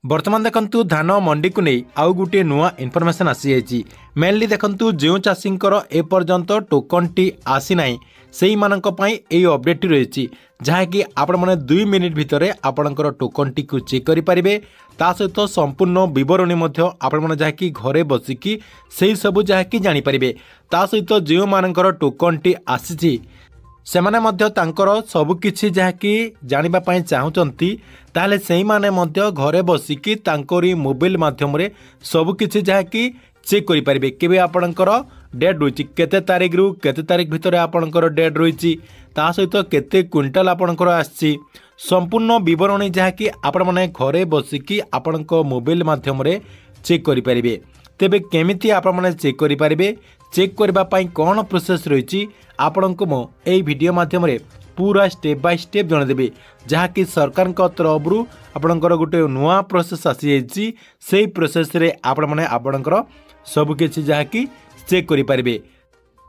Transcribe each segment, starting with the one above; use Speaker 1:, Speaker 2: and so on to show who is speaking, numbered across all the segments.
Speaker 1: बर्तमान देखंतु धान मंडी को नहीं आउ गोटे नुआ इनफॉरमेशन आसी जाइए। मेनली देखंतु जो चाषींकर ए पर्यंत टोकन टी आसी नाही सेही मानक पई एई अपडेट टी रहिछि जहाँकि आपण माने 2 मिनिट भितर आपणकर टोकन टी को चेक करि परिबे। ता सहित संपूर्ण विवरणी मध्य आपण माने जहाँकि घरे बसिकी सेही सब जहाँकि जानि परिबे। ता सहित जो मानकर टोकन टी आसीछि सेमाने मध्य तांकर सबकिछि जहाँकि जानिबा पई चाहुचंती ताले सेही माने मध्य घरे बसिकी तांकरी मोबाइल माध्यम रे सबकिछि जहाँकि चेक करि परिबे। केबे आपणकर डेट रहिछि केते तारिख रु केते तारिख भितर आपणकर डेट रहिछि ता सहित केते क्विंटल आपणकर आछि संपूर्ण विवरणी जहाँकि आपण माने घरे बसिकी आपणक मोबाइल माध्यम रे चेक करि परिबे। तेबे केमिति आपण माने चेक करि परिबे चेक करबा पई कोन प्रोसेस रहिछि आपणको मो एई वीडियो माध्यम रे पूरा स्टेप बाय स्टेप जण देबे जहाँकि सरकार का तरफ रु आपणकर गोटे नुआ प्रोसेस आसी जाइछि। सेही प्रोसेस रे आपण माने आपणकर सब किछि जहाँकि चेक करि परिबे।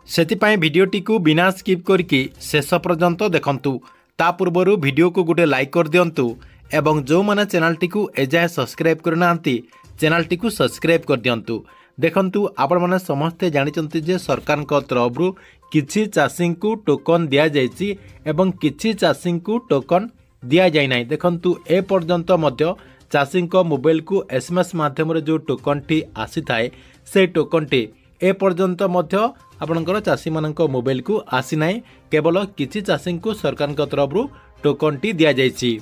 Speaker 1: सेति पई वीडियो टी को बिना स्किप करके शेष पर्यंत देखंतु। ता पूर्वरु वीडियो को गोटे लाइक कर दियंतु एवं जो माने चैनल टी को एजाय सब्सक्राइब करनांती चैनल टी को सब्सक्राइब कर दियंतु। देखंतु आपण माने समस्ते जानिचंती जे सरकार का तरफ रु किछि चाषी को टोकन दिया जाइछि एवं किछि चाषी को टोकन दिया जाय नाही। देखंतु ए पर्यंत मध्य चाषी को मोबाइल को एसएमएस माध्यम रे जो टोकन टी आसी थाए से टोकन टी ए पर्यंत मध्य आपणकर चाषी मानक मोबाइल को आसी नाही। केवल किछि चाषी को सरकार का तरफ रु टोकन टी दिया जाइछि।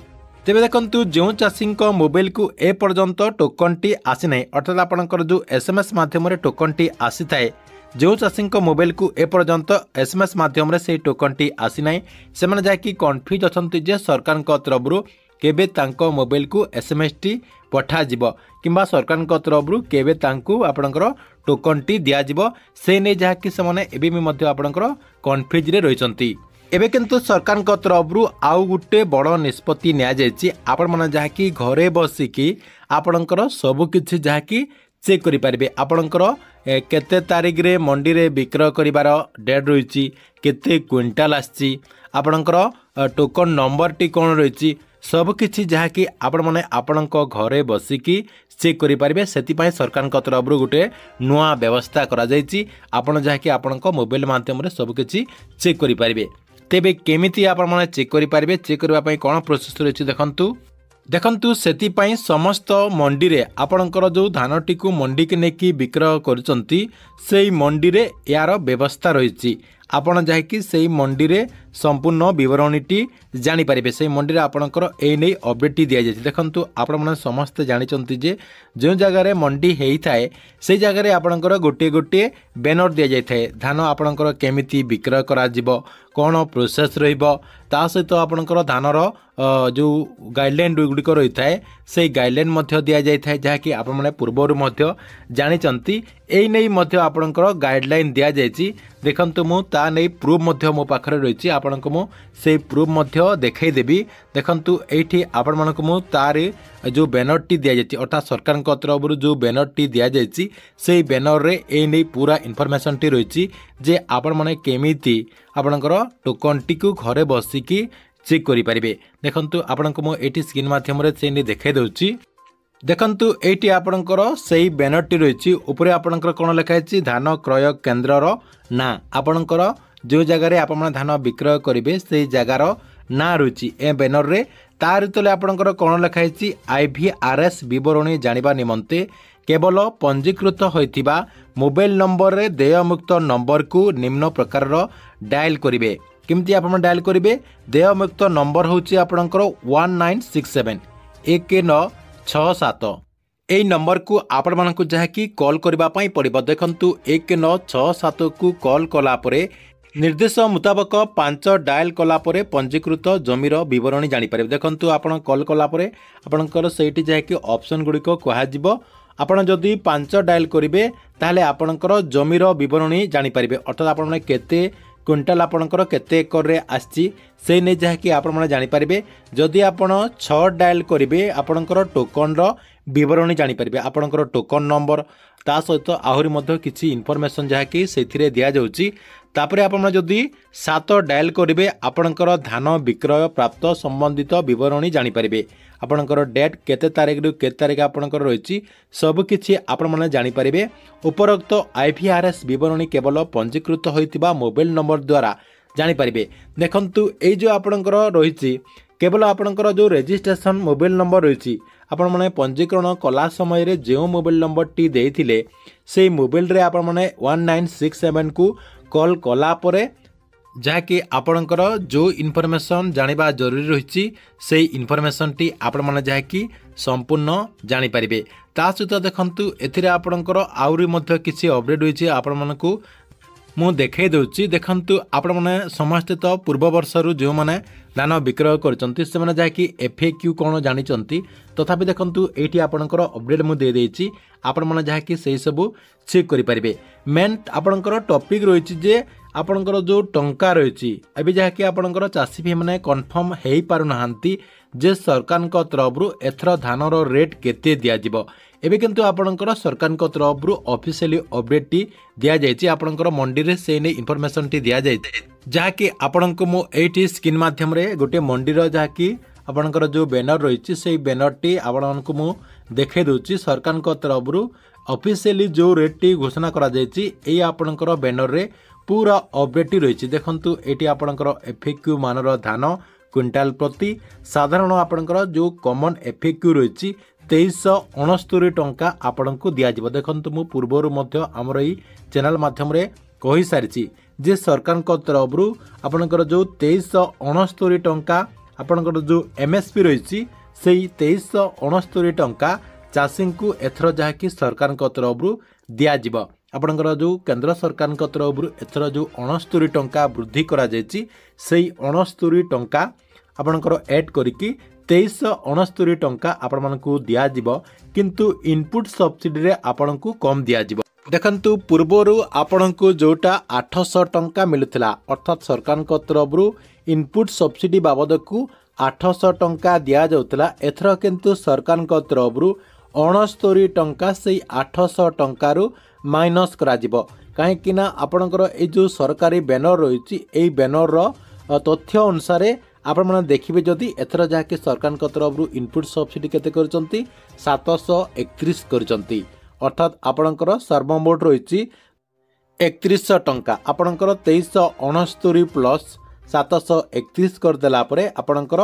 Speaker 1: तेबे देखंतु जो चाषी मोबाइल को ए पर्यंत टोकन टी आसी नाही अर्थात आपणकर जो एसएमएस माध्यम रे टोकन टी आसी थाए जो चाषी मोबाइल को ए पर्यंत एसएमएस माध्यम रे से टोकन टी आसी नाही से माने जाकि कन्फ्यूज अछंती जे सरकार का तरफ रु केबे तांको मोबाइल को एसएमएस टी पठा जिवो किंबा सरकार का तरफ रु केबे तांको आपणकर टोकन टी दिया जिवो से नै जाकि से माने एबे भी मध्य आपणकर कन्फ्यूज रे रहिसंती। एबे किंतु सरकार का तरफ रु आउ गुटे बड़ निष्पत्ति निया जायछि आपण माने जाकि घरे बसिकी आपणकर सब किछि जाकि चेक करि पारिबे। आपणकर केते तारिख रे मंडी रे विक्रय करिवार डेट रहिछि केते क्विंटल आछि आपणकर टोकन नंबर टी कोन रहिछि सब किछि जहाँकि आपण माने आपणक घरे बसिकी चेक करि पारिबे। सेति पई सरकार का तरफ रु गुटे नुआ व्यवस्था करा जायछि आपण जहाँकि आपणक मोबाइल माध्यम रे सब किछि चेक करि पारिबे। तेबे केमिति आपण माने चेक करि पारिबे चेक करबा पई कोन प्रोसेस रहिछि देखंतु सेति पई समस्त मंडी रे आपणकर जो धान टी को मंडी के नेकी विक्रय करचंती सेही मंडी रे यार व्यवस्था रहिछि आपण जायकि सेही मंडी रे संपूर्ण विवरणी टी जानि परिबे। सेही मंडी रे आपणकर ए नै अपडेट टी दिया जाय। देखंतु आपण माने समस्त जानिचंती जे जो जगह रे मंडी हेई थाए सेही जगह रे आपणकर गोटे गोटे बैनर दिया जाय थाए धान आपणकर केमिति विक्रय करा जिवो कोन प्रोसेस रहिबो ता सहित आपणकर धानर जो गाइडलाइन गुड़िक रही थाए से गाइडलाइन मध्य दि जाए जहाँकि आपण माने पूर्वर मध्य जानिचंती एई नै मध्य आपणकर गाइडलाइन दिया जायछि। देखंतु मु ता नै प्रूफ मध्य मो पाखरे रहिछि आपणको मु से प्रूफ मध्य देखाई देबी। देखंतु एठी आपण मानको मु तारे जो बैनर टी दिया जायछि अर्थात सरकार को तरफ रु जो बैनर टी दिया जायछि से बैनर रे ए नै पूरा इन्फॉर्मेशन टी रहिछि जे आपण माने केमिति आपणकर टोकन टी को घरे बसिकी चेक करि परिबे। देखंतु आपणको मो एटी स्क्रीन माध्यम रे से नै देखाई दउछि। देखंतु एटी आपणकर सेही बैनर टी रहिछि ऊपर आपणकर कोन लिखा अछि धान क्रय केंद्र रो ना आपणकर जो जगह रे आपण धान विक्रय करिवे सेही जगार ना रहिछि ए बैनर रे तार तले आपणकर कोन लिखा अछि आईवीआरएस विवरणी जानिबा निमंते केवल पंजीकृत होइथिबा मोबाइल नंबर रे देयमुक्त नंबर को निम्न प्रकार रो डायल करिवे। किमती आपण डायल करिवे देयमुक्त नंबर होछि आपणकर 1967 1967 एई नंबर को आपण मानकु जहाँकि कॉल करबा पई पड़िबो। देखंतु 1967 को कॉल कला परे निर्देश मुताबक 5 डायल कला परे पंजीकृत जमीर विवरणी जानि पारे। देखंतु आपण कॉल कला परे आपणकर सेठी जहाँकि ऑप्शन गुडी को कहा जिवो आपण जदि 5 डायल करिवे ताले आपणकर जमीर विवरणी जानि पारिबे अर्थात आपण माने केते क्विंटल आपणकर केते एकर रे आछि से नै जहाँकि आपण माने जानि पारिबे। जदि आपण 6 डायल करिवे आपणकर टोकन रो विवरणी जानि पारिबे आपणकर टोकन नंबर ता सहित आहुरी मध्य किछि इन्फॉर्मेशन जहाँकि सेथिरे दिया जाउछि तापर आपण जदि 7 डायल करेंगे आपणकर धान विक्रय प्राप्त संबंधित विवरणी जानीपारे। आपणकर डेट केते तारीख रु केते तारीख आपणकर रही सबकि आपण मैंने जानीपारे। उपरोक्त IVRS विवरणी केवल पंजीकृत होइतिबा मोबाइल नंबर द्वारा जानीपारे। देखंतु ए जो आपणकर रही केवल आपणकर जो रजिस्ट्रेशन मोबाइल नंबर रही आपण मैंने पंजीकरण कला समय रे जो मोबाइल नंबर टी देथिले से मोबाइल रे आपण मैंने 1967 को कॉल कला परे जहाँकि आपणकर जो इनफॉरमेशन जानिबा जरूरी रही से इनफॉरमेशन टी आपण मैंने जहाँकि संपूर्ण जानीपारे। ता सहित देखंतु एथिरे आपणकर आउरी मध्य किछि अपडेट होइछि आपण मानकु मु देखे दूची। देखंतु आपण मैंने समस्ते तो पूर्व वर्षर जो मैंने धान विक्रय करचंती से मैंने जहाँकि FAQ कौन जानी तथापि देखंतु एठी आपणकर अपडेट मु दे देछि आपण मैंने जहाँकि से सब चेक करें। मेन आपणकर टॉपिक रही जे आपणकर जो टंका रही अभी जहाँकि आपणकर चाषी भाई मैंने कन्फर्म हो पार नाहांती जे सरकार तरफ एथर धानर रेट केते दियाजिबो। एबे किंतु आपणकर सरकार तरफ ऑफिशियली अपडेट टी दिया जायछि आपणकर मंडी रे से ने इनफॉरमेशन टी दिया जायछि जहाँकि आपणको मो एठी स्क्रीन माध्यम रे गोटे मंडी रो जहाँकि आपणकर जो बैनर रही से बैनर टी आपणको मु देखे दूची सरकार तरफ ऑफिशियली जो रेट टी घोषणा करा जायछि ए आपणकर बैनर रे पूरा अपडेट टी रही। देखंतु एठी आपणकर FAQ मानर धान क्विंटाल प्रति साधारण आपणकर जो कॉमन FAQ रही 2369 टंका आपण को दियाजिबो। देखंतु मु पूर्वरु मध्य हमर ई चैनल माध्यम रे कहि सारिछि जे सरकार को तरफ आपणकर जो 2369 टंका आपणकर जो MSP रही से 2369 टंका चाषी को एथर जहाँकि सरकार को तरफ दियाजिबो। आपणकर जो केंद्र सरकार को तरफ एथर जो 69 टंका वृद्धि करा जायछि सेही 69 टंका आपणकर ऐड करिकि 2369 टंका आपण मानकु दियाजिबो किंतु इनपुट सब्सिडी रे आपण को कम दियाजिबो। देखंतु पूर्वरु आपण को जोटा 800 टंका मिलुथिला अर्थात सरकार को तरफरु इनपुट सब्सिडी बाबद को 800 टंका दिया जाउतला एथर किंतु सरकार को तरफरु 69 टंका से 800 टंकारु माइनस करा जिवो। काहे कि ना आपणकर ए जो सरकारी बैनर रही ए बैनर रो तथ्य अनुसार आपण मैंने देखिए जदि एथर जहाँकि सरकार तरफ इनपुट सब्सिडी केते करचंती 731 करचंती अर्थात आपणकर सर्वमोट रही 3100 टंका आपणकर 2369 प्लस 731 करदेला परे आपणकर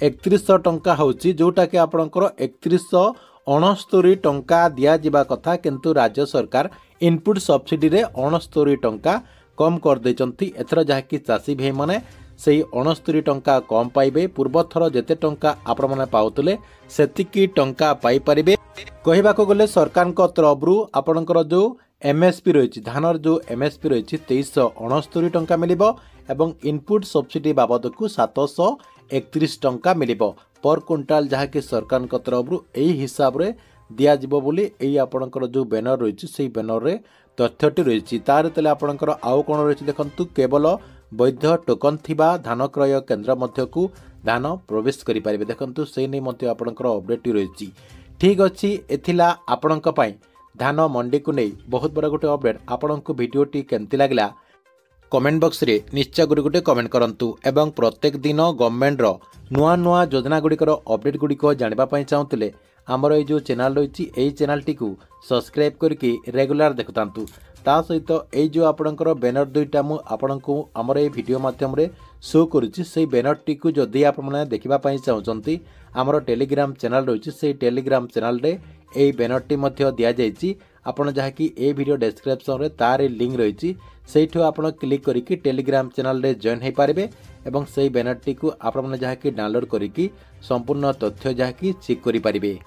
Speaker 1: 3100 टंका होची जोटा कि आपणकर 3169 टंका दिया जिबा कथा किंतु राज्य सरकार इनपुट सब्सिडी रे 69 टंका कम कर देचंती। एथर जहाँकि चाषी भाई माने से 69 टंका कम पाइबे पूर्व थर जेते टंका आपण माने पाउतले सेतिकी टंका पाई परिबे। कहिबा को गले सरकार को तरफरु आपणकर जो MSP रही धानर जो MSP रही 2369 टंका मिलिबो एवं इनपुट सब्सिडी बाबद को 731 टंका मिलिबो पर क्विंटाल जहाँकि सरकार को तरफरु एही हिसाब रे दिया जिवो बोली एही आपणकर जो बैनर रही से बैनर रे तथ्यटी रही तार तले आपणकर आउ कोन रही देखंतु केवल वैध टोकन थिबा धान क्रय केन्द्र मध्य को धान प्रवेश करि पारिबे। देखंतु से नै मध्य आपणकर अपडेट रही ठीक अछि। एथिला आपणक पई धान मंडी को नहीं बहुत बड़ा गोटे अपडेट आपणको भिडियोटी केमती लागला कमेंट बॉक्स रे निश्चय गुडी गोटे कमेंट करंतु एवं प्रत्येक दिन गवर्नमेंट रो नुआ नुआ योजना गुड़िकर अपडेट गुड़िक जानबा पई चाहुतले आमर ये जो चैनल रही यही चैनल टी सब्सक्राइब करके रेगुलर देखुतांतु। ता सहित ये जो आपणकर बैनर दुईटा मु आपणको आमर ये वीडियो माध्यम रे शो करुच्ची से बैनर टी जदि आपने देखा चाहते आमर टेलीग्राम चैनल रही से टेलीग्राम चैनल रे ये बैनर टी दि जाइए आपड़ जहाँकि ए वीडियो डिस्क्रिप्शन रे तार लिंक रही से क्लिक करके टेलीग्राम चैनल रे जॉइन हो पारे एवं से बैनर टी आपने जहाँकि डाउनलोड करके संपूर्ण तथ्य जहाँकि चेक करें।